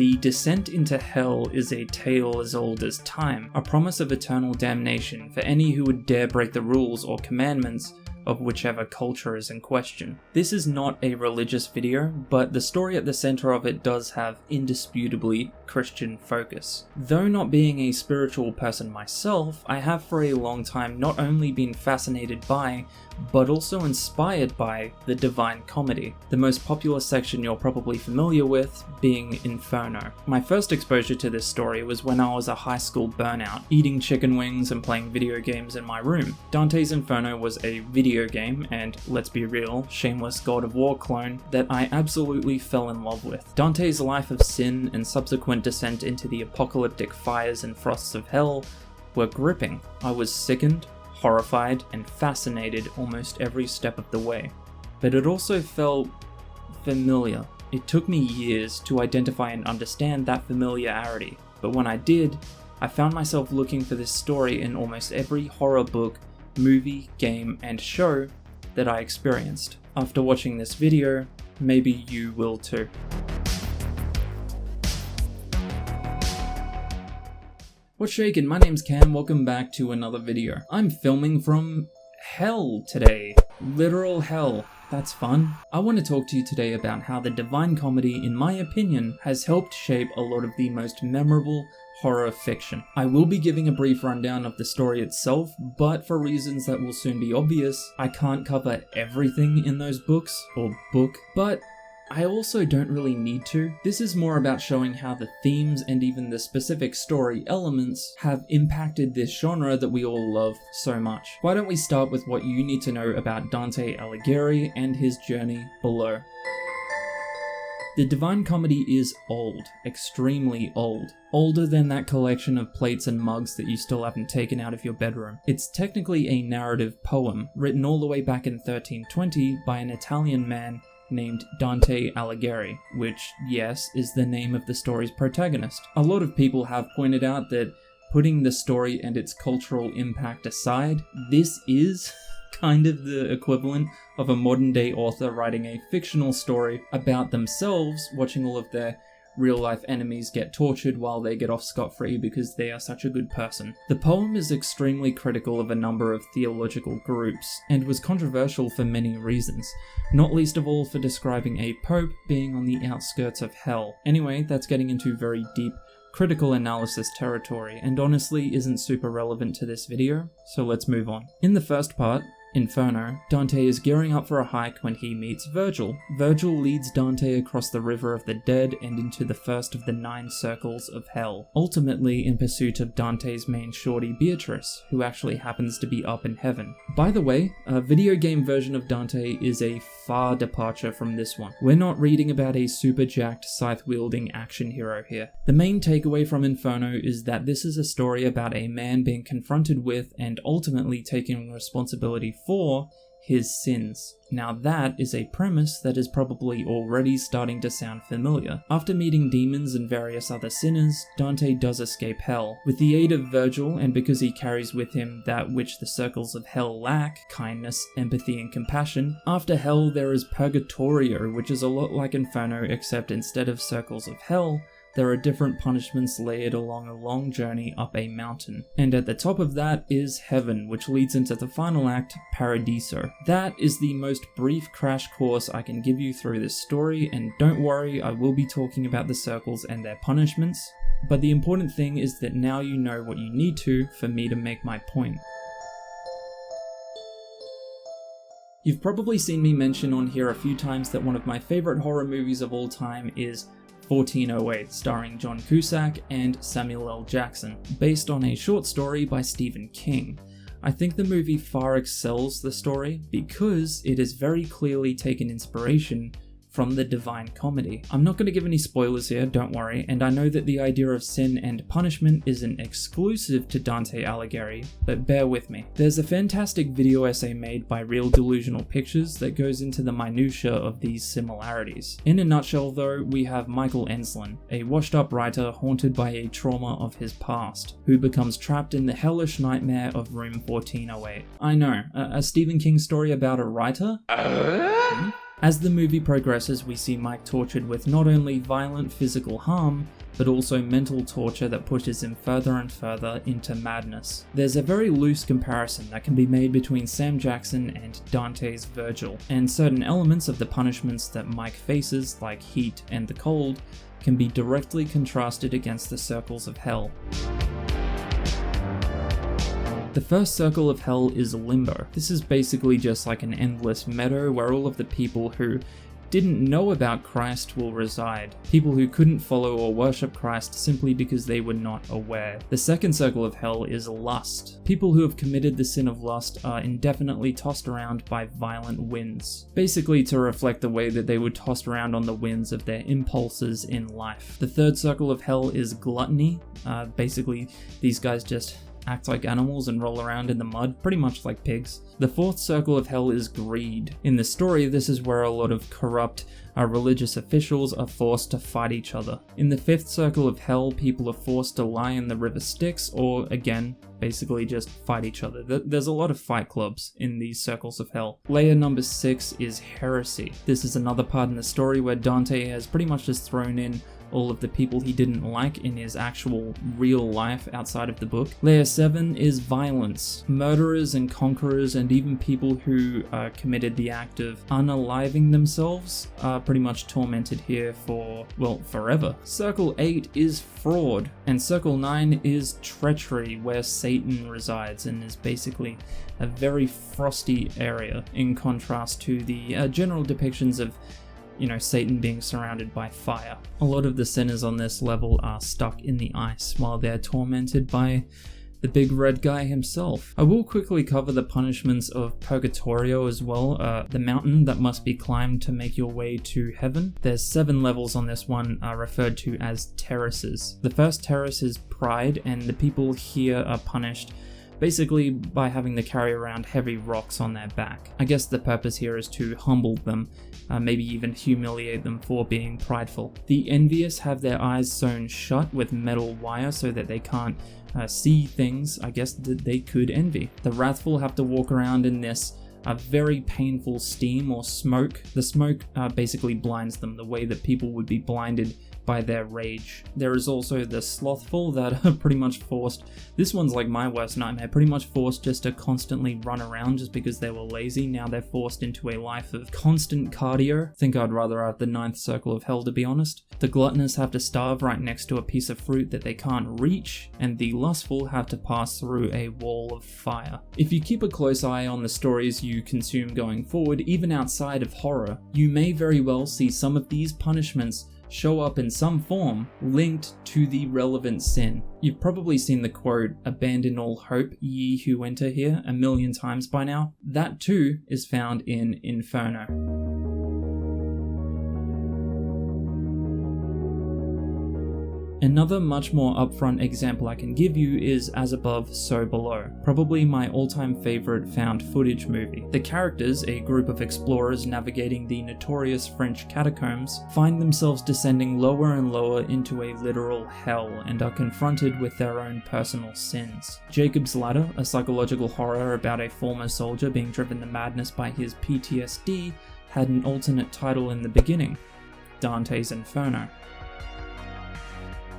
The descent into hell is a tale as old as time, a promise of eternal damnation for any who would dare break the rules or commandments of whichever culture is in question. This is not a religious video, but the story at the center of it does have indisputably Christian focus. Though not being a spiritual person myself, I have for a long time not only been fascinated by, but also inspired by the Divine Comedy, the most popular section you're probably familiar with being Inferno. My first exposure to this story was when I was a high school burnout, eating chicken wings and playing video games in my room. Dante's Inferno was a video game, and let's be real, shameless God of War clone, that I absolutely fell in love with. Dante's life of sin and subsequent descent into the apocalyptic fires and frosts of hell were gripping. I was sickened, horrified, and fascinated almost every step of the way. But it also felt familiar. It took me years to identify and understand that familiarity, but when I did, I found myself looking for this story in almost every horror book, movie, game, and show that I experienced. After watching this video, maybe you will too. What's shaking? My name's Cam, welcome back to another video. I'm filming from hell today. Literal hell. That's fun. I want to talk to you today about how the Divine Comedy, in my opinion, has helped shape a lot of the most memorable horror fiction. I will be giving a brief rundown of the story itself, but for reasons that will soon be obvious, I can't cover everything in those books, or book, but I also don't really need to. This is more about showing how the themes and even the specific story elements have impacted this genre that we all love so much. Why don't we start with what you need to know about Dante Alighieri and his journey below. The Divine Comedy is old, extremely old. Older than that collection of plates and mugs that you still haven't taken out of your bedroom. It's technically a narrative poem, written all the way back in 1320 by an Italian man named Dante Alighieri, which, yes, is the name of the story's protagonist. A lot of people have pointed out that, putting the story and its cultural impact aside, this is kind of the equivalent of a modern day author writing a fictional story about themselves watching all of their real-life enemies get tortured while they get off scot-free because they are such a good person. The poem is extremely critical of a number of theological groups, and was controversial for many reasons, not least of all for describing a pope being on the outskirts of hell. Anyway, that's getting into very deep critical analysis territory, and honestly isn't super relevant to this video, so let's move on. In the first part, Inferno, Dante is gearing up for a hike when he meets Virgil. Virgil leads Dante across the River of the Dead and into the first of the 9 circles of hell, ultimately in pursuit of Dante's main shorty Beatrice, who actually happens to be up in heaven. By the way, a video game version of Dante is a far departure from this one. We're not reading about a super jacked scythe-wielding action hero here. The main takeaway from Inferno is that this is a story about a man being confronted with and ultimately taking responsibility for his sins. Now that is a premise that is probably already starting to sound familiar. After meeting demons and various other sinners, Dante does escape hell. With the aid of Virgil, and because he carries with him that which the circles of hell lack, kindness, empathy, and compassion, after hell there is Purgatorio, which is a lot like Inferno, except instead of circles of hell, there are different punishments layered along a long journey up a mountain. And at the top of that is heaven, which leads into the final act, Paradiso. That is the most brief crash course I can give you through this story, and don't worry, I will be talking about the circles and their punishments, but the important thing is that now you know what you need to for me to make my point. You've probably seen me mention on here a few times that one of my favorite horror movies of all time is 1408, starring John Cusack and Samuel L. Jackson, based on a short story by Stephen King. I think the movie far excels the story because it has very clearly taken inspiration from the Divine Comedy. I'm not going to give any spoilers here, don't worry, and I know that the idea of sin and punishment isn't exclusive to Dante Alighieri, but bear with me. There's a fantastic video essay made by Real Delusional Pictures that goes into the minutiae of these similarities. In a nutshell though, we have Michael Enslin, a washed up writer haunted by a trauma of his past, who becomes trapped in the hellish nightmare of room 1408. I know, a Stephen King story about a writer? As the movie progresses, we see Mike tortured with not only violent physical harm, but also mental torture that pushes him further and further into madness. There's a very loose comparison that can be made between Sam Jackson and Dante's Virgil, and certain elements of the punishments that Mike faces, like heat and the cold, can be directly contrasted against the circles of hell. The first circle of hell is limbo. This is basically just like an endless meadow where all of the people who didn't know about Christ will reside. People who couldn't follow or worship Christ simply because they were not aware. The second circle of hell is lust. People who have committed the sin of lust are indefinitely tossed around by violent winds, basically to reflect the way that they were tossed around on the winds of their impulses in life. The third circle of hell is gluttony. Basically, these guys just act like animals and roll around in the mud, pretty much like pigs. The fourth circle of hell is greed. In the story, this is where a lot of corrupt religious officials are forced to fight each other. In the fifth circle of hell, people are forced to lie in the river Styx, or again, basically just fight each other. There's a lot of fight clubs in these circles of hell. Layer number 6 is heresy. This is another part in the story where Dante has pretty much just thrown in all of the people he didn't like in his actual real life outside of the book. Layer 7 is violence. Murderers and conquerors and even people who committed the act of unaliving themselves are pretty much tormented here for, well, forever. Circle 8 is fraud, and Circle 9 is treachery, where Satan resides and is basically a very frosty area in contrast to the general depictions of Satan being surrounded by fire. A lot of the sinners on this level are stuck in the ice while they're tormented by the big red guy himself. I will quickly cover the punishments of Purgatorio as well, the mountain that must be climbed to make your way to heaven. There's 7 levels on this one, referred to as terraces. The first terrace is pride, and the people here are punished basically by having to carry around heavy rocks on their back. I guess the purpose here is to humble them, maybe even humiliate them for being prideful. The envious have their eyes sewn shut with metal wire so that they can't see things, I guess, that they could envy. The wrathful have to walk around in this very painful steam or smoke. The smoke basically blinds them the way that people would be blinded by their rage. There is also the slothful that are pretty much forced, this one's like my worst nightmare, pretty much forced just to constantly run around just because they were lazy. Now they're forced into a life of constant cardio. I think I'd rather have the 9th circle of hell, to be honest. The gluttonous have to starve right next to a piece of fruit that they can't reach, and the lustful have to pass through a wall of fire. If you keep a close eye on the stories you consume going forward, even outside of horror, you may very well see some of these punishments show up in some form linked to the relevant sin. You've probably seen the quote, "Abandon all hope, ye who enter here," a million times by now. That too is found in Inferno. Another much more upfront example I can give you is As Above, So Below, probably my all-time favorite found footage movie. The characters, a group of explorers navigating the notorious French catacombs, find themselves descending lower and lower into a literal hell and are confronted with their own personal sins. Jacob's Ladder, a psychological horror about a former soldier being driven to madness by his PTSD, had an alternate title in the beginning, Dante's Inferno.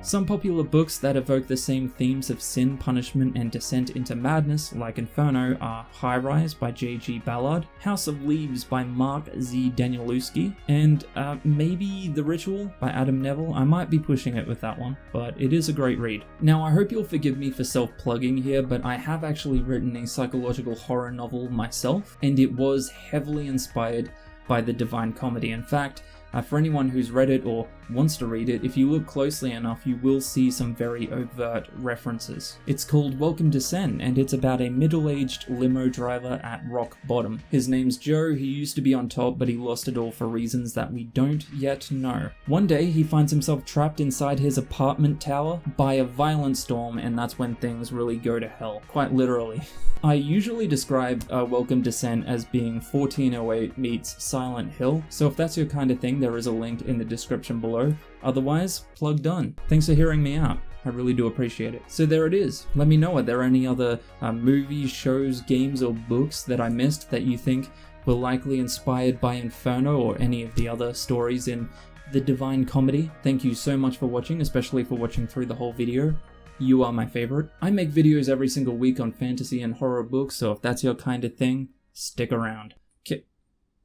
Some popular books that evoke the same themes of sin, punishment, and descent into madness, like Inferno, are High Rise by J.G. Ballard, House of Leaves by Mark Z. Danielewski, and maybe The Ritual by Adam Neville. I might be pushing it with that one, but it is a great read. Now, I hope you'll forgive me for self-plugging here, but I have actually written a psychological horror novel myself, and it was heavily inspired by the Divine Comedy. In fact, for anyone who's read it or wants to read it, if you look closely enough, you will see some very overt references. It's called Welcome to Sen, and it's about a middle-aged limo driver at rock bottom. His name's Joe. He used to be on top, but he lost it all for reasons that we don't yet know. One day, he finds himself trapped inside his apartment tower by a violent storm, and that's when things really go to hell, quite literally. I usually describe Welcome to Sen as being 1408 meets Silent Hill, so if that's your kind of thing, there is a link in the description below. Otherwise, plug done. Thanks for hearing me out. I really do appreciate it. So there it is. Let me know, are there any other movies, shows, games, or books that I missed that you think were likely inspired by Inferno or any of the other stories in the Divine Comedy. Thank you so much for watching, especially for watching through the whole video. You are my favorite. I make videos every single week on fantasy and horror books, so if that's your kind of thing, stick around.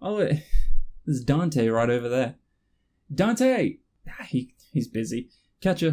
Oh, there's Dante right over there. Dante! He's busy. Catch ya.